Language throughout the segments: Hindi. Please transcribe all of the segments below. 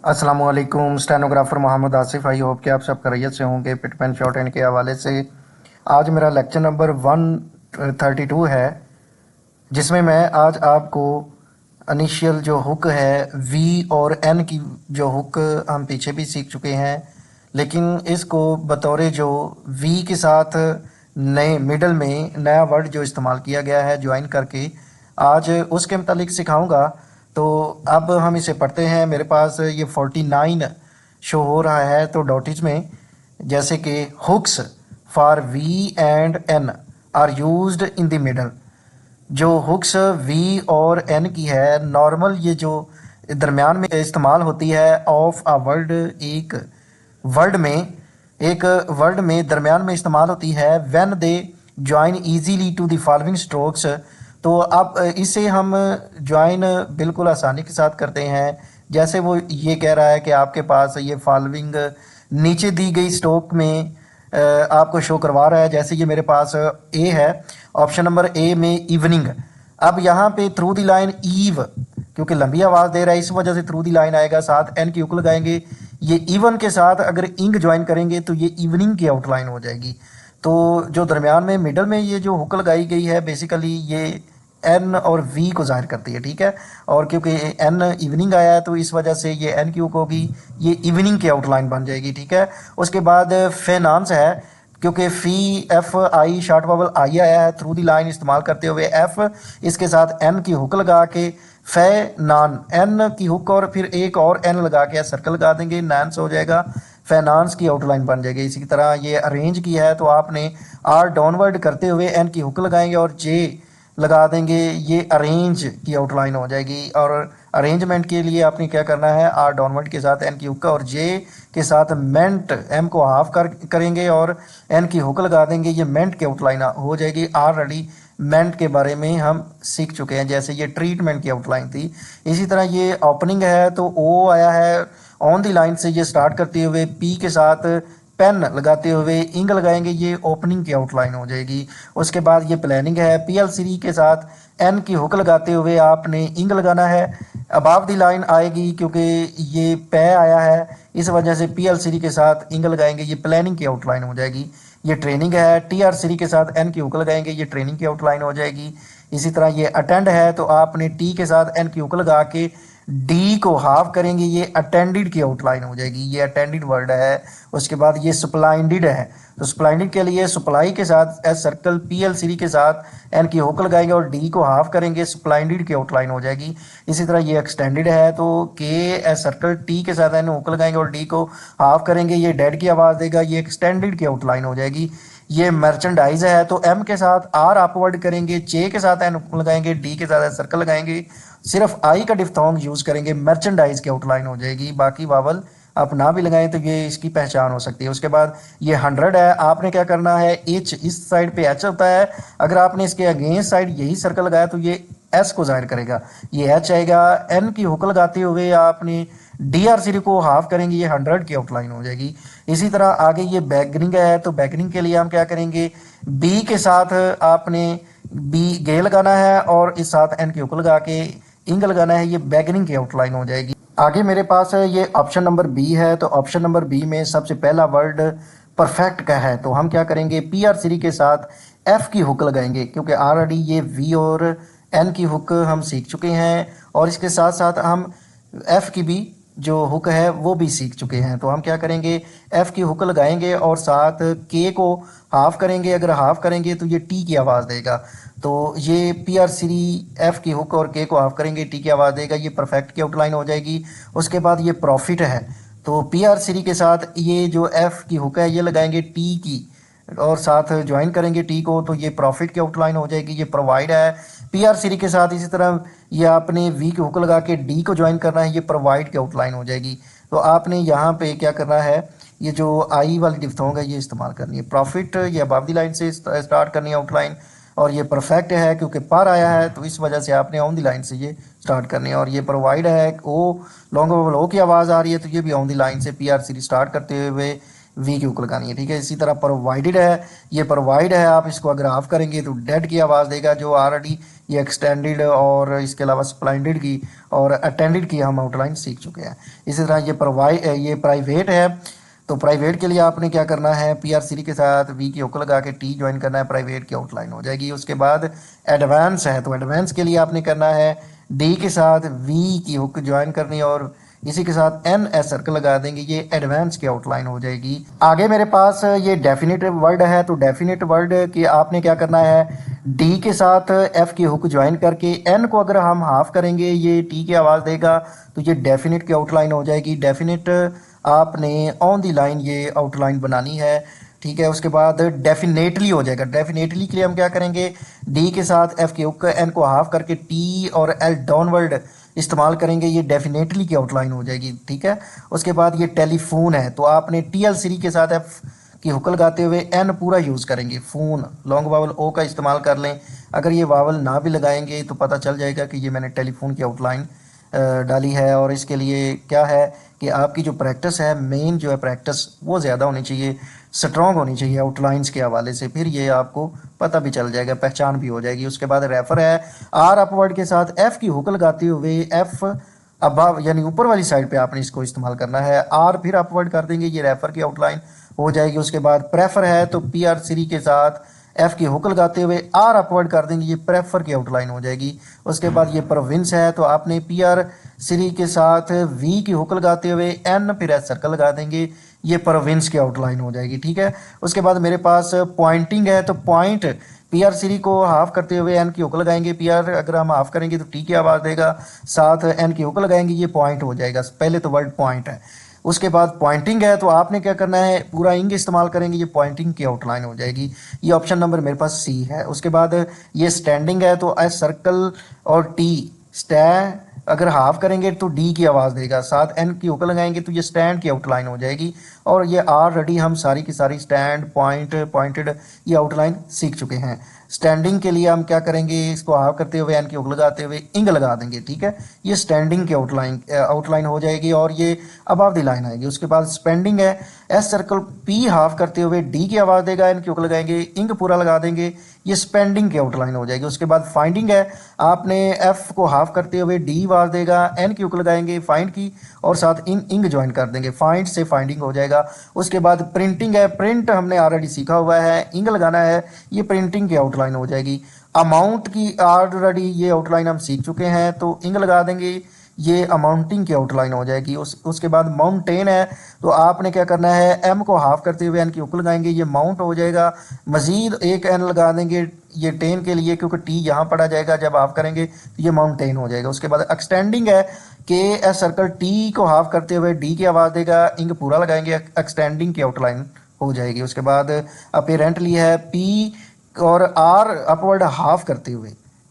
अस्सलाम वालेकुम। Stenographer Mohammad Asif. I hope कि आप सब खैरियत से होंगे। पिट पेन शॉर्ट हैंड के हवाले से आज मेरा लेक्चर नंबर 132 है, जिसमें मैं आज आपको इनिशियल जो हुक है वी और एन की जो हुक हम पीछे भी सीख चुके हैं, लेकिन इसको बतौर जो वी के साथ नए मिडल में नया वर्ड जो इस्तेमाल किया गया है ज्वाइन करके, आज उसके मतलब सिखाऊंगा। तो अब हम इसे पढ़ते हैं। मेरे पास ये 49 शो हो रहा है, तो डॉटेज में जैसे कि hooks for V and N are used in the middle. जो हुक्स वी और एन की है नॉर्मल, ये जो दरमियान में इस्तेमाल होती है ऑफ अ वर्ड, वर्ड में एक वर्ड में दरमियान में इस्तेमाल होती है when they join easily to the following strokes. तो अब इसे हम ज्वाइन बिल्कुल आसानी के साथ करते हैं। जैसे वो ये कह रहा है कि आपके पास ये फॉलोइंग नीचे दी गई स्ट्रोक में आपको शो करवा रहा है। जैसे ये मेरे पास ए है, ऑप्शन नंबर ए में इवनिंग। अब यहाँ पे थ्रू द लाइन ईव, क्योंकि लंबी आवाज़ दे रहा है इस वजह से थ्रू द लाइन आएगा, साथ एन की हुक लगाएंगे। ये इवन के साथ अगर इंग ज्वाइन करेंगे तो ये इवनिंग की आउटलाइन हो जाएगी। तो जो दरमियान में मिडल में ये जो हुक लगाई गई है बेसिकली ये एन और वी को जाहिर करती है, ठीक है। और क्योंकि एन इवनिंग आया है तो इस वजह से ये एन की हुक होगी, ये इवनिंग की आउटलाइन बन जाएगी, ठीक है। उसके बाद फेनांस है, क्योंकि फी एफ आई शॉर्ट वावल आई आया है, थ्रू दी लाइन इस्तेमाल करते हुए एफ इसके साथ एन की हुक लगा के फे नान, एन की हुक और फिर एक और एन लगा के सर्कल लगा देंगे, नान्स हो जाएगा, फाइनांस की आउटलाइन बन जाएगी। इसी तरह ये अरेंज की है तो आपने आर डाउनवर्ड करते हुए एन की हुक लगाएंगे और जे लगा देंगे, ये अरेंज की आउटलाइन हो जाएगी। और अरेंजमेंट के लिए आपने क्या करना है, आर डाउनवर्ड के साथ एन की हुक और जे के साथ मेंट, एम को हाफ करेंगे और एन की हुक लगा देंगे, ये मेंट की आउटलाइन हो जाएगी। ऑलरेडी मेंट के बारे में हम सीख चुके हैं, जैसे ये ट्रीटमेंट की आउटलाइन थी। इसी तरह ये ओपनिंग है तो ओ आया है ऑन द लाइन से, ये स्टार्ट करते हुए पी के साथ पेन लगाते हुए इंग लगाएंगे, ये ओपनिंग की आउटलाइन हो जाएगी। उसके बाद ये प्लानिंग है, पी एल सीरी के साथ एन की हुक लगाते हुए आपने इंग लगाना है। अबाव दी लाइन आएगी क्योंकि ये पे आया है, इस वजह से पी एल सीरी के साथ इंग लगाएंगे, ये प्लानिंग की आउटलाइन हो जाएगी। ये ट्रेनिंग है, टी आर सीरी के साथ एन की हुक लगाएंगे, ये ट्रेनिंग की आउटलाइन हो जाएगी। इसी तरह ये अटेंड है तो आपने टी के साथ एन की हुक लगा के डी को हाफ करेंगे, ये अटेंडेड की आउटलाइन हो जाएगी, ये अटेंडेड वर्ड है। उसके बाद ये सप्लाइंडेड है, तो सप्लाइंडेड के लिए सप्लाई के साथ एस सर्कल पी एल सीरी के साथ एन की हुक लगाएंगे और डी को हाफ करेंगे, सप्लाइंडेड की आउटलाइन हो जाएगी। इसी तरह ये एक्सटेंडेड है तो के एस सर्कल टी के साथ एन हुक लगाएंगे और डी को हाफ करेंगे, ये डेड की आवाज़ देगा, ये एक्सटेंडेड की आउटलाइन हो जाएगी। ये मर्चेंडाइज है तो एम के साथ आर अपवर्ड करेंगे, चे के साथ एन लगाएंगे, डी के साथ सर्कल लगाएंगे, सिर्फ आई का डिफ्थोंग यूज करेंगे, मर्चेंडाइज की आउटलाइन हो जाएगी। बाकी वावल आप ना भी लगाएं तो ये इसकी पहचान हो सकती है। उसके बाद ये 100 है, आपने क्या करना है, एच इस साइड पे एच होता है, अगर आपने इसके अगेंस्ट साइड यही सर्कल लगाया तो ये एस को जाहिर करेगा, ये एच आएगा। एन की हुक लगाते हुए आपने डी आर सीरी को हाफ करेंगे, ये 100 की आउटलाइन हो जाएगी। इसी तरह आगे ये बैगनिंग है, तो बैगनिंग के लिए हम क्या करेंगे, बी के साथ आपने बी गे लगाना है और इस साथ एन की हुक लगा के इंग लगाना है, ये बैगनिंग की आउटलाइन हो जाएगी। आगे मेरे पास है ये ऑप्शन नंबर बी है, तो ऑप्शन नंबर बी में सबसे पहला वर्ड परफेक्ट का है, तो हम क्या करेंगे, पी आर सीरी के साथ एफ की हुक लगाएंगे, क्योंकि ऑलरेडी ये वी और एन की हुक हम सीख चुके हैं और इसके साथ साथ हम एफ की भी जो हुक है वो भी सीख चुके हैं। तो हम क्या करेंगे, एफ की हुक लगाएंगे और साथ के को हाफ करेंगे, अगर हाफ करेंगे तो ये टी की आवाज़ देगा, तो ये पी आर सीरी एफ की हुक और के को हाफ करेंगे, टी की आवाज़ देगा, ये परफेक्ट की आउटलाइन हो जाएगी। उसके बाद ये प्रॉफिट है, तो पी आर सीरी के साथ ये जो एफ की हुक है ये लगाएंगे टी की और साथ ज्वाइन करेंगे टी को, तो ये प्रॉफिट की आउटलाइन हो जाएगी। ये प्रोवाइड है पी आर सीरी के साथ, इसी तरह ये आपने वी की हुक लगा के डी को ज्वाइन करना है, ये प्रोवाइड की आउटलाइन हो जाएगी। तो आपने यहाँ पे क्या करना है, ये जो आई वाली डिफ्थोंग है ये इस्तेमाल करनी है। प्रॉफिट ये अबव दी लाइन से स्टार्ट करनी है आउटलाइन, और ये परफेक्ट है क्योंकि पर आया है तो इस वजह से आपने ऑन दी लाइन से ये स्टार्ट करनी है। और ये प्रोवाइड है, ओ लॉन्ग वोवल ओ की आवाज़ आ रही है तो ये भी ऑन दी लाइन से पी आर सीरी स्टार्ट करते हुए वी की हुक लगानी है, ठीक है। इसी तरह प्रोवाइडेड है, ये प्रोवाइड है, आप इसको अगर ऑफ करेंगे तो डेड की आवाज़ देगा, जो ऑलरेडी ये एक्सटेंडेड और इसके अलावा स्प्लेंडेड की और अटेंडेड की हम आउटलाइन सीख चुके हैं। इसी तरह ये प्राइवेट है, तो प्राइवेट के लिए आपने क्या करना है, पी आर सीरी के साथ वी की हुक लगा के टी ज्वाइन करना है, प्राइवेट की आउटलाइन हो जाएगी। उसके बाद एडवांस है, तो एडवांस के लिए आपने करना है डी के साथ वी की हुक ज्वाइन करनी है और इसी के साथ एन एस सर्कल लगा देंगे, ये एडवांस की आउटलाइन हो जाएगी। आगे मेरे पास ये डेफिनेट वर्ड है, तो डेफिनेट वर्ड की आपने क्या करना है, डी के साथ एफ की हुक ज्वाइन करके एन को अगर हम हाफ करेंगे ये टी की आवाज़ देगा, तो ये डेफिनेट की आउटलाइन हो जाएगी। डेफिनेट आपने ऑन दी लाइन ये आउटलाइन बनानी है, ठीक है। उसके बाद डेफिनेटली हो जाएगा। डेफिनेटली के लिए हम क्या करेंगे, डी के साथ एफ के हुक एन को हाफ करके टी और एल डाउनवर्ड इस्तेमाल करेंगे, ये डेफिनेटली की आउटलाइन हो जाएगी, ठीक है। उसके बाद ये टेलीफोन है, तो आपने टी एल सीरी के साथ एफ की हुक लगाते हुए एन पूरा यूज़ करेंगे। फ़ोन लॉन्ग वावल ओ का इस्तेमाल कर लें, अगर ये वावल ना भी लगाएंगे तो पता चल जाएगा कि ये मैंने टेलीफोन की आउटलाइन डाली है। और इसके लिए क्या है कि आपकी जो प्रैक्टिस है, मेन जो है प्रैक्टिस वो ज़्यादा होनी चाहिए, स्ट्रॉन्ग होनी चाहिए आउटलाइंस के हवाले से, फिर ये आपको पता भी चल जाएगा, पहचान भी हो जाएगी। उसके बाद रेफर है, आर अपवर्ड के साथ एफ की हुक लगाते हुए एफ अबव यानी ऊपर वाली साइड पे आपने इसको इस्तेमाल करना है, आर फिर अपवर्ड कर देंगे, ये रेफर की आउटलाइन हो जाएगी। उसके बाद प्रेफर है, तो पी आर सीरी के साथ एफ की हुक लगाते हुए आर अपवर्ड कर देंगे, ये प्रेफर की आउटलाइन हो जाएगी। उसके बाद ये प्रोविंस है, तो आपने पी आर सीरी के साथ वी की हुक लगाते हुए एन फिर एस सर्कल लगा देंगे, ये प्रोविंस की आउटलाइन हो जाएगी, ठीक है। उसके बाद मेरे पास पॉइंटिंग है, तो पॉइंट पी आर सीरी को हाफ करते हुए एन की हुक लगाएंगे, पी आर अगर हम हाफ करेंगे तो टी की आवाज़ देगा, साथ एन की हुक लगाएंगे, ये पॉइंट हो जाएगा। पहले तो वर्ड पॉइंट है। उसके बाद पॉइंटिंग है, तो आपने क्या करना है, पूरा इंग इस्तेमाल करेंगे, ये पॉइंटिंग की आउटलाइन हो जाएगी। ये ऑप्शन नंबर मेरे पास सी है। उसके बाद ये स्टैंडिंग है, तो एस सर्कल और टी स्टै अगर हाफ करेंगे तो डी की आवाज़ देगा, साथ एन की हुक लगाएंगे तो ये स्टैंड की आउटलाइन हो जाएगी। और ये ऑलरेडी हम सारी की सारी स्टैंड पॉइंट पॉइंटेड ये आउटलाइन सीख चुके हैं। स्टैंडिंग के लिए हम क्या करेंगे, इसको हाफ करते हुए एन की हुक लगाते हुए इंग लगा देंगे, ठीक है। ये स्टैंडिंग की आउटलाइन हो जाएगी और ये अबव द लाइन आएगी। उसके बाद स्पेंडिंग है, एस सर्कल पी हाफ करते हुए डी की आवाज़ देगा, एन की हुक लगाएंगे, इंग पूरा लगा देंगे, ये स्पेंडिंग की आउटलाइन हो जाएगी। उसके बाद फाइंडिंग है, आपने एफ को हाफ करते हुए डी आवाज़ देगा, एन की हुक लगाएंगे फाइंड की और साथ इंग ज्वाइन कर देंगे, फाइंड से फाइंडिंग हो जाएगा। उसके बाद प्रिंटिंग है, प्रिंट हमने ऑलरेडी सीखा हुआ है, इंग लगाना है, ये प्रिंटिंग की आउटलाइन हो जाएगी। अमाउंट की ऑलरेडी ये आउटलाइन हम सीख चुके हैं, तो इंग लगा देंगे, ये अमाउंटिंग की आउटलाइन हो जाएगी। उसके बाद माउंटेन है, तो आपने क्या करना है, एम को हाफ करते हुए एन की हुक लगाएंगे, ये माउंट हो जाएगा, मजीद एक एन लगा देंगे ये टेन के लिए, क्योंकि टी यहाँ पड़ा जाएगा, जब हाफ करेंगे तो ये माउंटेन हो जाएगा। उसके बाद एक्सटेंडिंग है, के एस सर्कल टी को हाफ करते हुए डी की आवाज़ देगा, इंग पूरा लगाएंगे, एक्सटेंडिंग की आउटलाइन हो जाएगी। उसके बाद अपेरेंटली है, पी और आर अपवर्ड हाफ करते हुए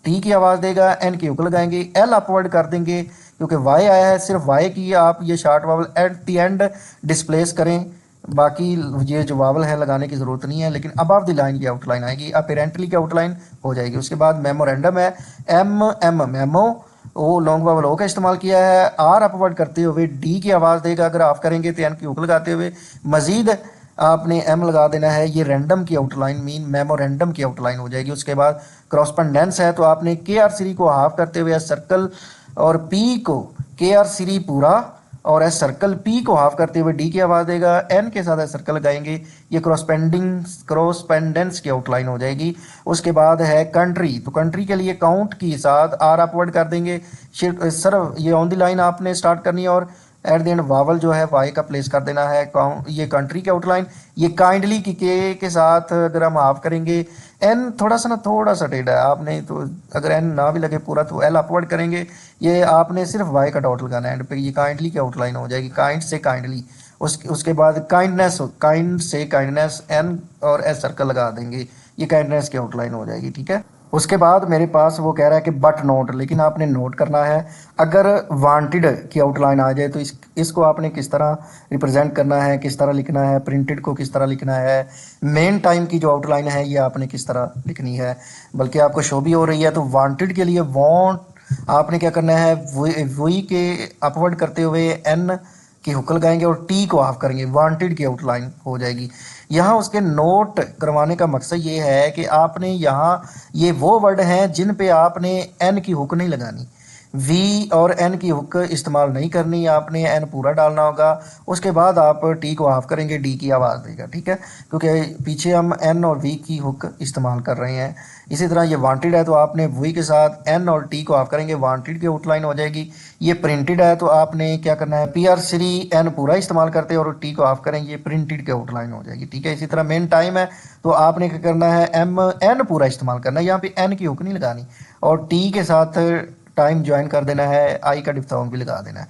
टी की आवाज़ देगा, एन की हुक लगाएंगे, एल अपवर्ड कर देंगे, क्योंकि वाई आया है, सिर्फ वाई की आप ये short vowel at the end displace करें, बाकी ये जो वावल है लगाने की ज़रूरत नहीं है, लेकिन अबव द लाइन की आउटलाइन आएगी, अपेरेंटली की आउटलाइन हो जाएगी। उसके बाद मेमोरेंडम है, एम मेमो वो लॉन्ग वावल ओ का इस्तेमाल किया है, आर अपवर्ड करते हुए डी की आवाज़ देगा, अगर ऑफ करेंगे तो एन की हुक लगाते हुए मजीद आपने एम लगा देना है, ये रैंडम की आउटलाइन मीन मेमोरेंडम की आउटलाइन हो जाएगी। उसके बाद क्रॉसपेंडेंस है, तो आपने के आर सीरी को हाफ करते हुए सर्कल और पी को के आर सीरी पूरा और एस सर्कल पी को हाफ करते हुए डी की आवाज़ देगा, एन के साथ एस सर्कल लगाएंगे, ये क्रॉसपेंडेंस की आउटलाइन हो जाएगी। उसके बाद है कंट्री, तो कंट्री के लिए काउंट की साथ आर अपवर्ड कर देंगे, सर ये ऑन द लाइन आपने स्टार्ट करनी है और एट द एंड वावल जो है वाई का प्लेस कर देना है। ये कंट्री की आउटलाइन, ये काइंडली की के साथ अगर हम हाफ करेंगे, एन थोड़ा सा टेढ़ा है, आपने तो अगर एन ना भी लगे पूरा तो एल अपवर्ड करेंगे, ये आपने सिर्फ वाई का डॉट लगाना है एंड पे, ये काइंडली की आउटलाइन हो जाएगी, काइंड से काइंडली। उसके बाद काइंडनेस, काइंड से काइंडनेस, एन और एस सर्कल लगा देंगे, ये काइंडनेस की आउटलाइन हो जाएगी, ठीक है। उसके बाद मेरे पास वो कह रहा है कि बट नोट, लेकिन आपने नोट करना है, अगर वांटेड की आउटलाइन आ जाए तो इसको आपने किस तरह रिप्रेजेंट करना है, किस तरह लिखना है, प्रिंटेड को किस तरह लिखना है, मेन टाइम की जो आउटलाइन है ये आपने किस तरह लिखनी है, बल्कि आपको शो भी हो रही है। तो वांटेड के लिए वॉन्ट आपने क्या करना है, वी के अपवर्ड करते हुए एन की हुक लगाएंगे और टी को ऑफ करेंगे, वांटेड की आउटलाइन हो जाएगी। यहाँ उसके नोट करवाने का मकसद ये है कि आपने यहाँ ये वो वर्ड हैं जिन पे आपने एन की हुक नहीं लगानी, वी और एन की हुक इस्तेमाल नहीं करनी, आपने एन पूरा डालना होगा। उसके बाद आप टी को ऑफ करेंगे, डी की आवाज़ देगा, ठीक है, क्योंकि पीछे हम एन और वी की हुक इस्तेमाल कर रहे हैं। इसी तरह ये वांटेड है तो आपने वी के साथ एन और टी को ऑफ करेंगे, वांटेड की आउटलाइन हो जाएगी। ये प्रिंटेड है तो आपने क्या करना है, पी आर श्री एन पूरा इस्तेमाल करते हैं और टी को ऑफ करेंगे, ये प्रिंटेड की आउटलाइन हो जाएगी, ठीक है। इसी तरह मेन टाइम है तो आपने क्या करना है, एम एन पूरा इस्तेमाल करना है, यहाँ पे एन की हुक नहीं लगानी, और टी के साथ टाइम ज्वाइन कर देना है, आई का डिप्थोंग भी लगा देना है।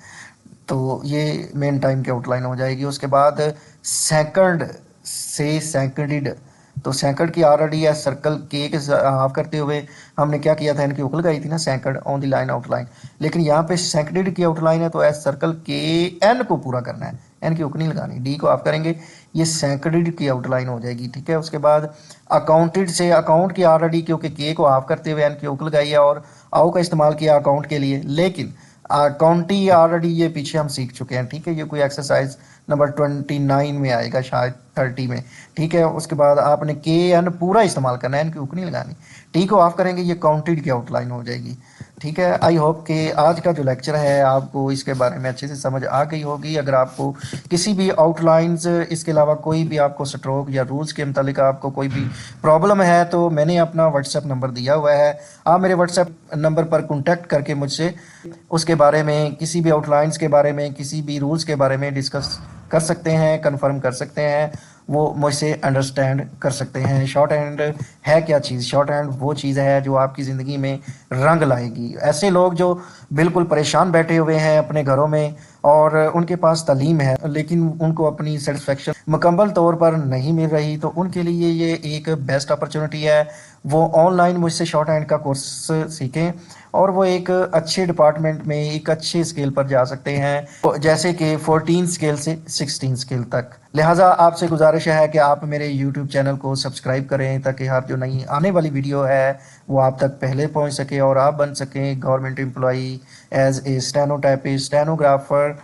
तो ये मेन टाइम की आउटलाइन हो जाएगी। उसके बाद सेकंड से सेकंडिड, तो सेकंड की ऑलरेडी है, सर्कल के हाफ करते हुए हमने क्या किया था, इनकी हुक लगाई थी ना, second on the line outline. लेकिन यहाँ पे सेकंडिड की आउटलाइन है तो एस सर्कल के एन को पूरा करना है, एन की हुक नहीं लगानी, डी को ऑफ करेंगे, ये सेकंडिड की आउटलाइन हो जाएगी, ठीक है। उसके बाद अकाउंटेड से, अकाउंट की ऑलरेडी क्योंकि के को ऑफ करते हुए एन की हुक लगाई है और आओ का इस्तेमाल किया अकाउंट के लिए, लेकिन अकाउंटी ऑलरेडी ये पीछे हम सीख चुके हैं, ठीक है। ये कोई एक्सरसाइज नंबर 29 में आएगा, शायद 30 में, ठीक है। उसके बाद आपने के एन पूरा इस्तेमाल करना है, एन की हुक नहीं लगानी, टी को ऑफ करेंगे, ये काउंटेड की आउटलाइन हो जाएगी, ठीक है। आई होप कि आज का जो लेक्चर है आपको इसके बारे में अच्छे से समझ आ गई होगी। अगर आपको किसी भी आउटलाइंस, इसके अलावा कोई भी आपको स्ट्रोक या रूल्स के मतलब आपको कोई भी प्रॉब्लम है तो मैंने अपना व्हाट्सएप नंबर दिया हुआ है, आप मेरे व्हाट्सएप नंबर पर कॉन्टैक्ट करके मुझसे उसके बारे में, किसी भी आउटलाइंस के बारे में, किसी भी रूल्स के बारे में डिस्कस कर सकते हैं, कंफर्म कर सकते हैं, वो मुझसे अंडरस्टैंड कर सकते हैं। शॉर्ट हैंड है क्या चीज़, शॉर्ट हैंड वो चीज़ है जो आपकी ज़िंदगी में रंग लाएगी। ऐसे लोग जो बिल्कुल परेशान बैठे हुए हैं अपने घरों में और उनके पास तालीम है लेकिन उनको अपनी सेटिस्फेक्शन मुकम्मल तौर पर नहीं मिल रही, तो उनके लिए ये एक बेस्ट अपॉर्चुनिटी है, वो ऑनलाइन मुझसे शॉर्ट हैंड का कोर्स सीखें और वो एक अच्छे डिपार्टमेंट में एक अच्छे स्केल पर जा सकते हैं, जैसे कि 14 स्केल से 16 स्केल तक। लिहाजा आपसे गुजारिश है कि आप मेरे यूट्यूब चैनल को सब्सक्राइब करें ताकि हर जो नई आने वाली वीडियो है वो आप तक पहले पहुंच सके और आप बन सकें government employee as a stenotypist, stenographer